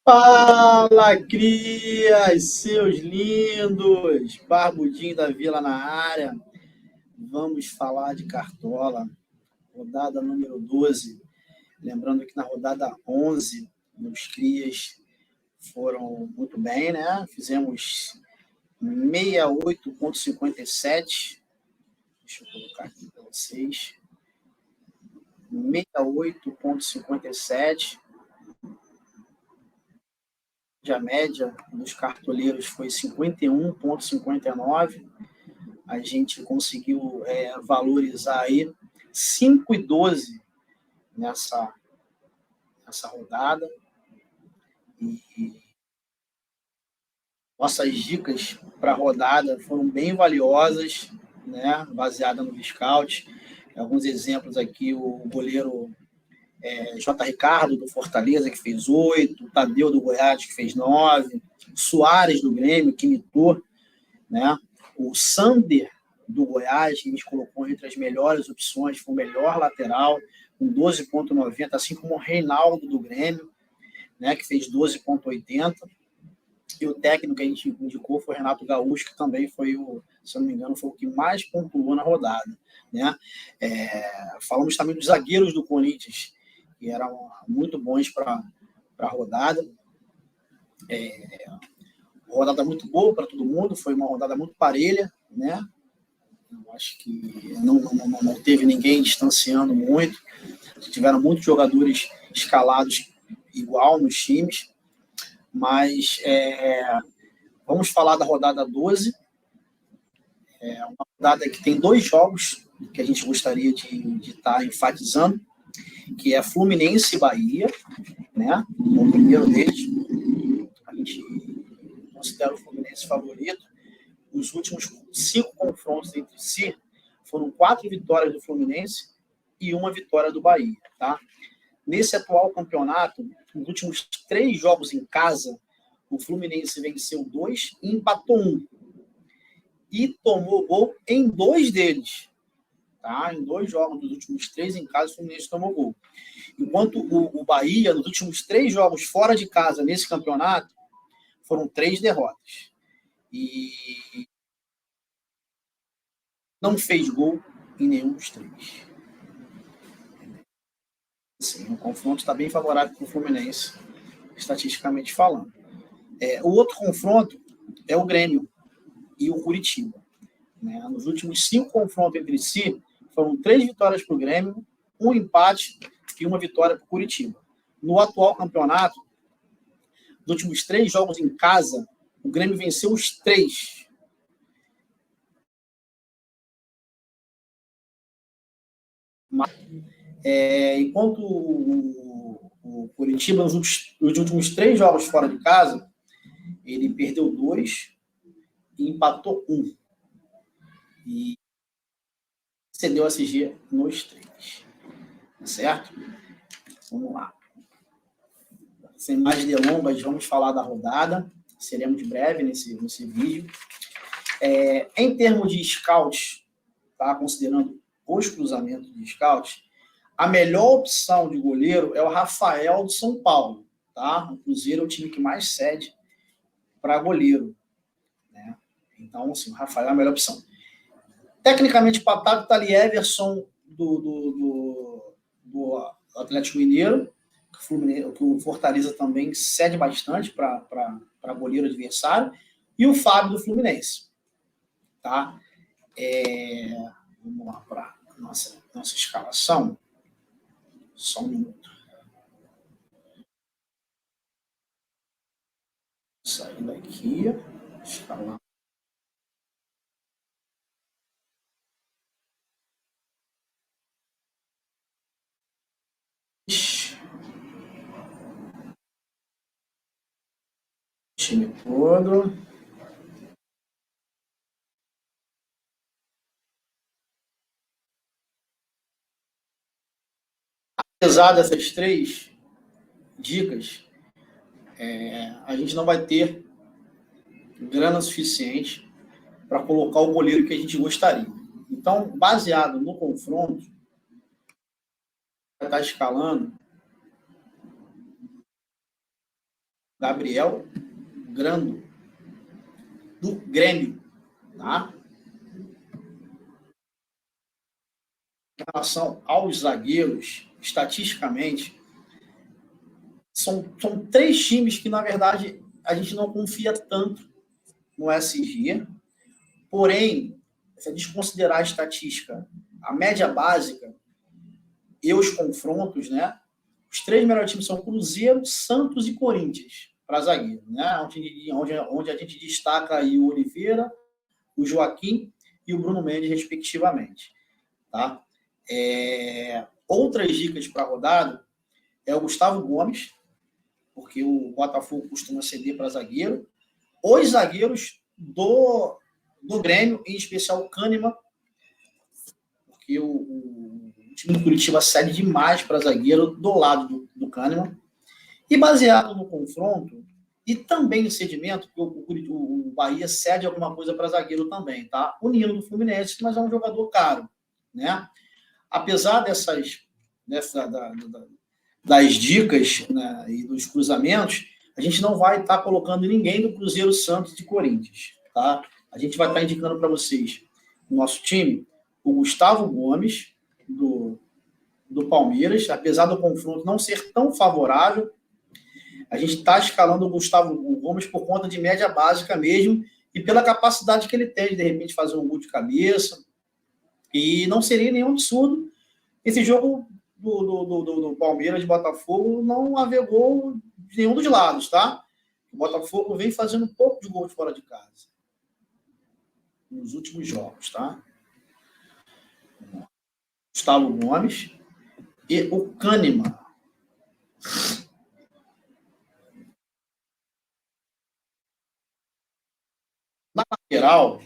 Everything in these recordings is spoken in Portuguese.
Fala, crias, seus lindos! Barbudinho da Vila na área. Vamos falar de Cartola, rodada número 12. Lembrando que na rodada 11, os crias foram muito bem, né? Fizemos 68,57. Deixa eu colocar aqui para vocês. 68,57. A média dos cartoleiros foi 51,59. A gente conseguiu valorizar aí 5,12 nessa rodada. E nossas dicas para a rodada foram bem valiosas, né? Baseada no Viscaut. Alguns exemplos aqui, o goleiro J. Ricardo, do Fortaleza, que fez 8, o Tadeu, do Goiás, que fez 9, o Soares, do Grêmio, que imitou, né? O Sander, do Goiás, que a gente colocou entre as melhores opções, foi o melhor lateral, com 12,90, assim como o Reinaldo, do Grêmio, né, que fez 12,80. E o técnico que a gente indicou foi o Renato Gaúcho, que também foi se eu não me engano, foi o que mais pontuou na rodada, né? Falamos também dos zagueiros do Corinthians, que eram muito bons para a rodada. Rodada muito boa para todo mundo, foi uma rodada muito parelha, né? Eu acho que não teve ninguém distanciando muito. Tiveram muitos jogadores escalados igual nos times, mas vamos falar da rodada 12. Uma rodada que tem 2 jogos que a gente gostaria de estar enfatizando, que é Fluminense e Bahia, né? O primeiro deles. A gente considera o Fluminense favorito. Os últimos 5 confrontos entre si foram 4 vitórias do Fluminense e 1 vitória do Bahia, tá? Nesse atual campeonato, nos últimos 3 jogos em casa, o Fluminense venceu 2 e empatou 1. E tomou gol em 2 deles. Tá? Em 2 jogos dos últimos 3 em casa, o Fluminense tomou gol. Enquanto o Bahia, nos últimos 3 jogos fora de casa nesse campeonato, foram 3 derrotas. E não fez gol em nenhum dos 3. Assim, o confronto está bem favorável para o Fluminense, estatisticamente falando. O outro confronto é o Grêmio e o Curitiba. Né? Nos últimos 5 confrontos entre si, foram 3 vitórias para o Grêmio, 1 empate e 1 vitória para o Curitiba. No atual campeonato, nos últimos 3 jogos em casa, o Grêmio venceu os 3. Enquanto o Curitiba, nos últimos 3 jogos fora de casa, ele perdeu 2 e empatou 1. E cedeu a SG nos 3. Certo? Vamos lá. Sem mais delongas, vamos falar da rodada. Seremos breve nesse vídeo. Em termos de scout, tá? Considerando os cruzamentos de scout, a melhor opção de goleiro é o Rafael do São Paulo. Tá? O Cruzeiro é o time que mais cede para goleiro. Né? Então, assim, o Rafael é a melhor opção. Tecnicamente, o ataque está ali Everson do Atlético Mineiro, que o Fortaleza também cede bastante para goleiro adversário, e o Fábio do Fluminense. Tá? Vamos lá para a nossa escalação. Só um minuto. Saindo aqui. Escalar. Time todo. Apesar dessas 3 dicas, a gente não vai ter grana suficiente para colocar o goleiro que a gente gostaria. Então, baseado no confronto, vai estar escalando Gabriel Grando, do Grêmio, tá? Em relação aos zagueiros, estatisticamente, são 3 times que, na verdade, a gente não confia tanto no SG, porém, se a gente considerar a estatística, a média básica e os confrontos, né? Os 3 melhores times são Cruzeiro, Santos e Corinthians, para zagueiro, né? Onde a gente destaca aí o Oliveira, o Joaquim e o Bruno Mendes, respectivamente. Tá? Outras dicas para a rodada é o Gustavo Gomes, porque o Botafogo costuma ceder para zagueiro. Os zagueiros do Grêmio, em especial o Kahneman, porque o time do Curitiba cede demais para zagueiro do lado do Kahneman. E baseado no confronto, e também no cedimento, porque o Bahia cede alguma coisa para zagueiro também, tá? O Nino do Fluminense, mas é um jogador caro, né? Apesar das dicas, né, e dos cruzamentos, a gente não vai estar colocando ninguém do Cruzeiro, Santos e Corinthians, tá? A gente vai estar indicando para vocês o nosso time, o Gustavo Gomes, do Palmeiras, apesar do confronto não ser tão favorável, a gente está escalando o Gustavo Gomes por conta de média básica mesmo e pela capacidade que ele tem de repente, fazer um gol de cabeça. E não seria nenhum absurdo esse jogo do Palmeiras de Botafogo não haver gol de nenhum dos lados, tá? O Botafogo vem fazendo um pouco de gol de fora de casa nos últimos jogos, tá? Gustavo Gomes e o Kahneman. Na lateral,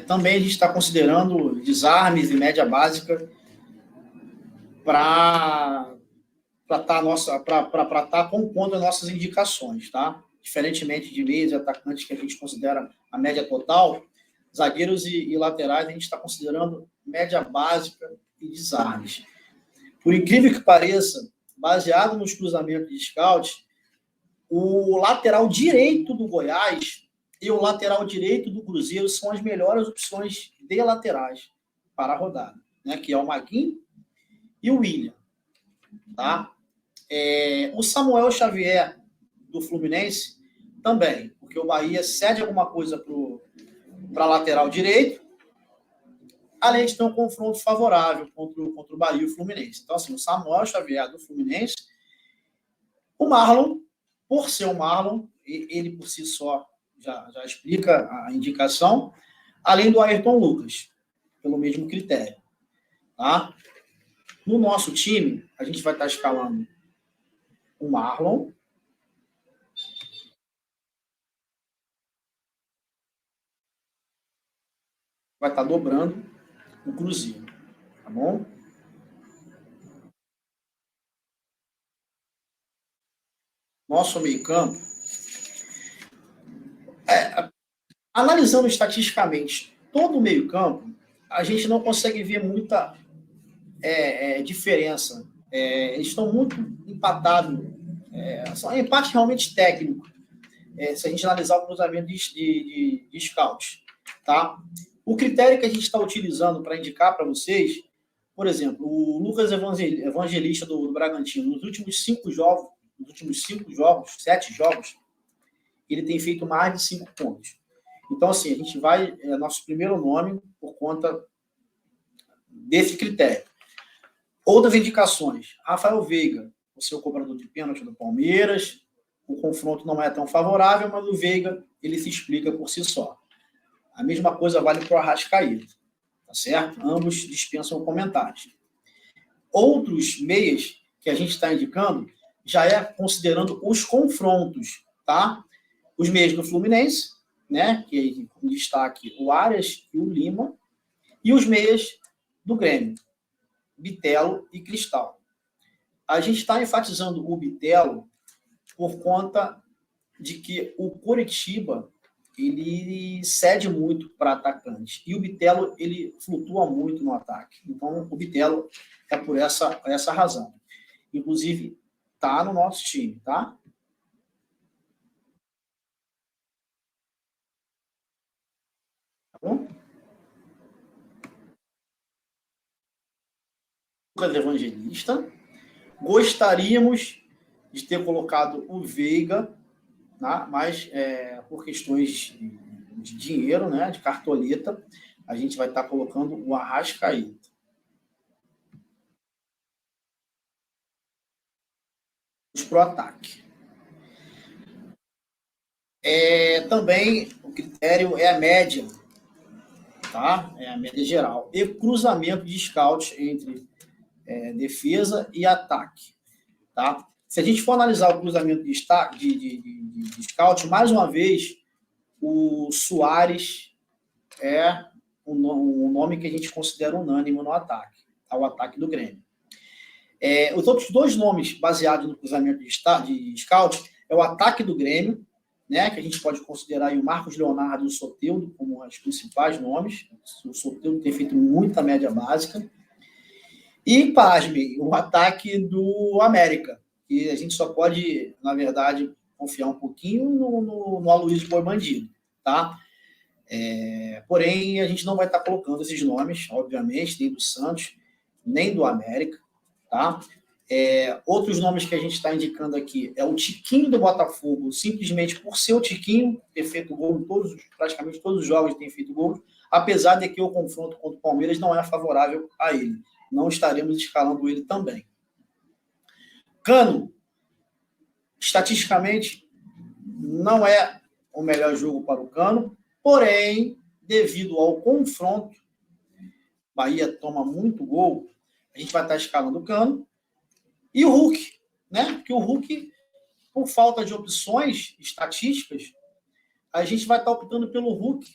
também a gente está considerando desarmes e média básica para estar compondo as nossas indicações, tá? Diferentemente de meias e atacantes que a gente considera a média total, zagueiros e laterais a gente está considerando média básica e desarmes. Por incrível que pareça, baseado nos cruzamentos de scout, o lateral direito do Goiás e o lateral direito do Cruzeiro são as melhores opções de laterais para a rodada, né? Que é o Maguinho e o William, tá? O Samuel Xavier do Fluminense também, porque o Bahia cede alguma coisa para lateral direito, além de ter um confronto favorável contra o Bahia e o Fluminense. Então, assim, o Samuel Xavier do Fluminense, o Marlon, por ser o Marlon, ele por si só já explica a indicação, além do Ayrton Lucas, pelo mesmo critério. Tá? No nosso time, a gente vai estar escalando o Marlon, vai estar dobrando o Cruzeiro, tá bom? Nosso meio-campo, analisando estatisticamente todo o meio-campo, a gente não consegue ver muita diferença. Eles estão muito empatados. É um empate realmente técnico, se a gente analisar o cruzamento de scouts. Tá? O critério que a gente está utilizando para indicar para vocês, por exemplo, o Lucas Evangelista do Bragantino, nos últimos 7 jogos, ele tem feito mais de 5 pontos. Então, assim, a gente vai, nosso primeiro nome por conta desse critério. Outras indicações, Rafael Veiga, o seu cobrador de pênalti do Palmeiras, o confronto não é tão favorável, mas o Veiga, ele se explica por si só. A mesma coisa vale para o Arrascaeta, tá certo? Ambos dispensam comentários. Outros meias que a gente está indicando já é considerando os confrontos, tá? Os meias do Fluminense, né? Que com destaque o Arias e o Lima, e os meias do Grêmio, Bitelo e Cristal. A gente está enfatizando o Bitelo por conta de que o Coritiba ele cede muito para atacante e o Bitelo ele flutua muito no ataque. Então o Bitelo é por essa razão. Inclusive tá no nosso time, tá? Lucas Evangelista. Gostaríamos de ter colocado o Veiga, tá? Mas por questões de dinheiro, né, de cartoleta, a gente vai estar colocando o Arrascaeta. Para o ataque. Também o critério é a média, tá? É a média geral. E cruzamento de scouts entre defesa e ataque, tá? Se a gente for analisar o cruzamento de scout, mais uma vez, o Soares é o nome que a gente considera unânime no ataque, tá? O ataque do Grêmio. Os outros dois nomes baseados no cruzamento de scout é o ataque do Grêmio, né, que a gente pode considerar aí o Marcos Leonardo e o Soteldo como os principais nomes. O Soteldo tem feito muita média básica. E, pasme, o ataque do América, que a gente só pode, na verdade, confiar um pouquinho no Aloysio Boi Bandido, tá? Porém, a gente não vai estar colocando esses nomes, obviamente, nem do Santos, nem do América, tá? Outros nomes que a gente está indicando aqui é o Tiquinho do Botafogo, simplesmente por ser o Tiquinho, ter feito gol em praticamente todos os jogos tem feito gol, apesar de que o confronto contra o Palmeiras não é favorável a ele. Não estaremos escalando ele também. Cano, estatisticamente, não é o melhor jogo para o Cano, porém, devido ao confronto, Bahia toma muito gol, a gente vai estar escalando o Cano, e o Hulk, né? Porque o Hulk, por falta de opções estatísticas, a gente vai estar optando pelo Hulk.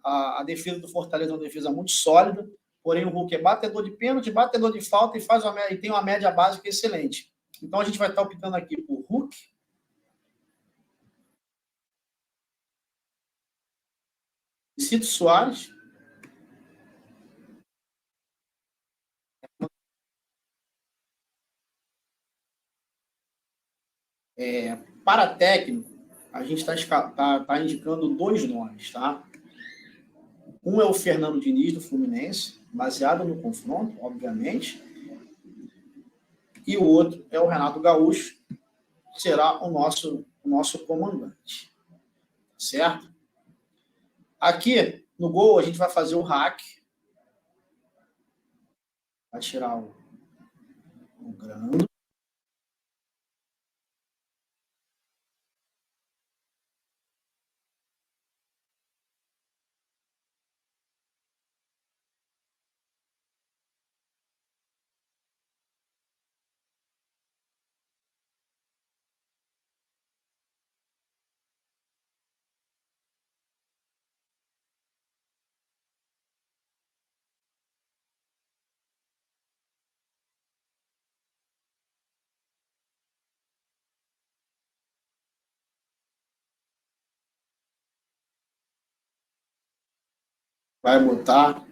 A defesa do Fortaleza é uma defesa muito sólida, porém o Hulk é batedor de pênalti, batedor de falta e tem uma média básica excelente. Então a gente vai estar optando aqui por Hulk, Cito Soares, para técnico, a gente está indicando dois nomes, tá? Um é o Fernando Diniz, do Fluminense, baseado no confronto, obviamente, e o outro é o Renato Gaúcho, que será o nosso comandante, certo? Aqui, no gol, a gente vai fazer o hack, vai tirar o grande. Vai botar.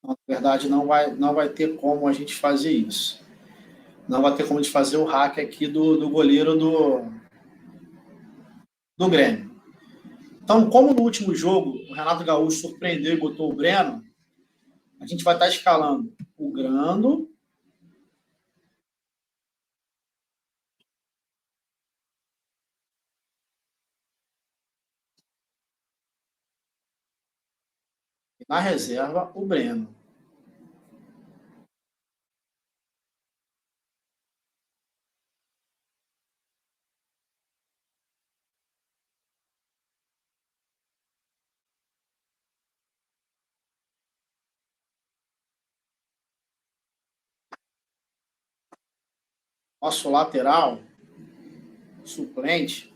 Na verdade, não vai ter como a gente fazer isso. Não vai ter como a gente fazer o hack aqui do goleiro do Grêmio. Então, como no último jogo o Renato Gaúcho surpreendeu e botou o Breno, a gente vai estar escalando o Grando, e na reserva o Breno. Nosso lateral suplente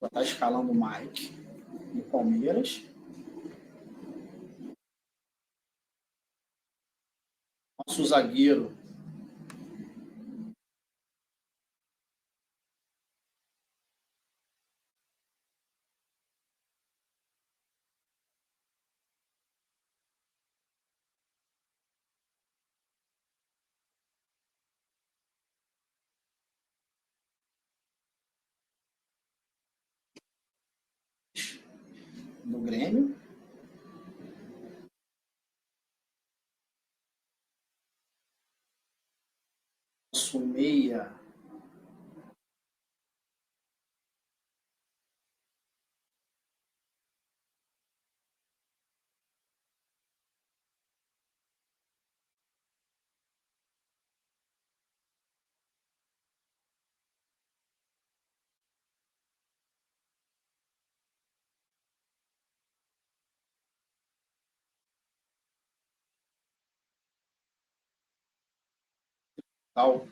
vai estar escalando o Mike do Palmeiras. Nosso zagueiro Grêmio. Nosso meia. Tal.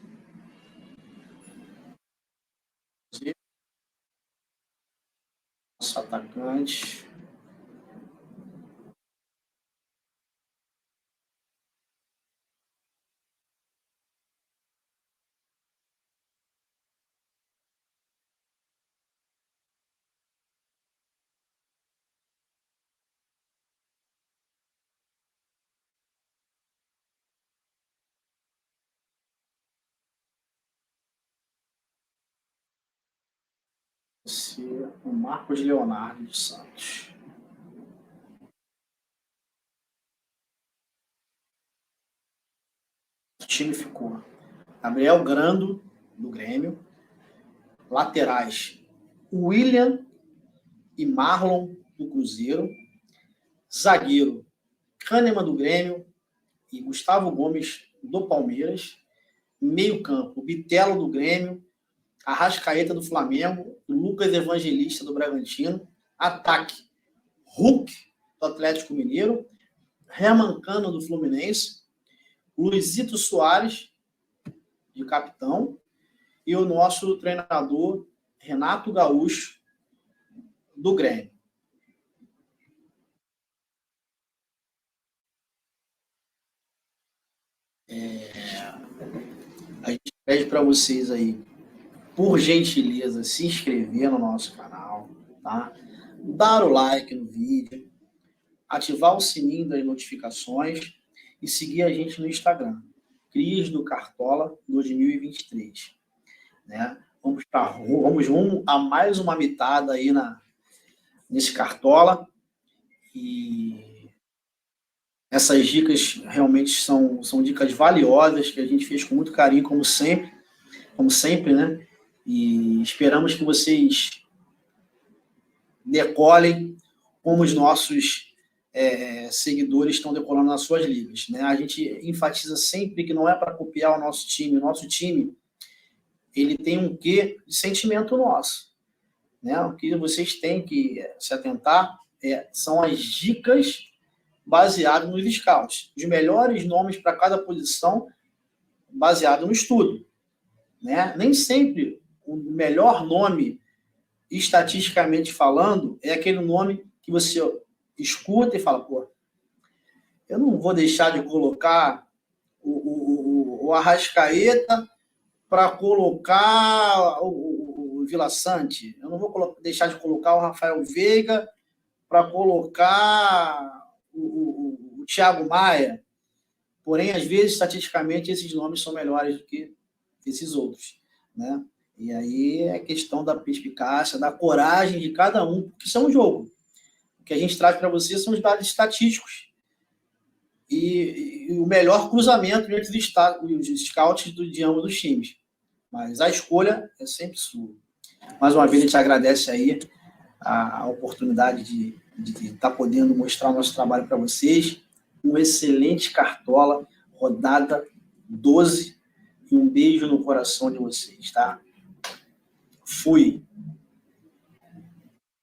Nosso atacante. Ser o Marcos Leonardo dos Santos. O time ficou Gabriel Grando, do Grêmio. Laterais, William e Marlon, do Cruzeiro. Zagueiro, Kahneman, do Grêmio. E Gustavo Gomes, do Palmeiras. Meio campo, Bitelo, do Grêmio. Arrascaeta, do Flamengo. Lucas Evangelista, do Bragantino. Ataque, Hulk, do Atlético Mineiro. Herman Cano, do Fluminense. Luizito Soares, de capitão. E o nosso treinador, Renato Gaúcho, do Grêmio. A gente pede para vocês aí, por gentileza, se inscrever no nosso canal, tá? Dar o like no vídeo, ativar o sininho das notificações e seguir a gente no Instagram, Cris do Cartola 2023, né? Vamos rumo a mais uma mitada aí nesse Cartola, e essas dicas realmente são dicas valiosas que a gente fez com muito carinho, como sempre, né? E esperamos que vocês decolem como os nossos seguidores estão decolando nas suas ligas, né? A gente enfatiza sempre que não é para copiar o nosso time. O nosso time, ele tem um quê de sentimento nosso, né? O que vocês têm que se atentar são as dicas baseadas nos scouts. Os melhores nomes para cada posição baseado no estudo, né? Nem sempre o melhor nome, estatisticamente falando, é aquele nome que você escuta e fala, pô, eu não vou deixar de colocar o Arrascaeta para colocar o Vila Sante, eu não vou deixar de colocar o Rafael Veiga para colocar o Thiago Maia. Porém, às vezes, estatisticamente, esses nomes são melhores do que esses outros, né? E aí é questão da perspicácia, da coragem de cada um, porque isso é um jogo. O que a gente traz para você são os dados estatísticos e o melhor cruzamento entre os scouts de ambos os times. Mas a escolha é sempre sua. Mais uma vez, a gente agradece aí a oportunidade de estar podendo mostrar o nosso trabalho para vocês. Um excelente Cartola, rodada 12, e um beijo no coração de vocês, tá? Fui!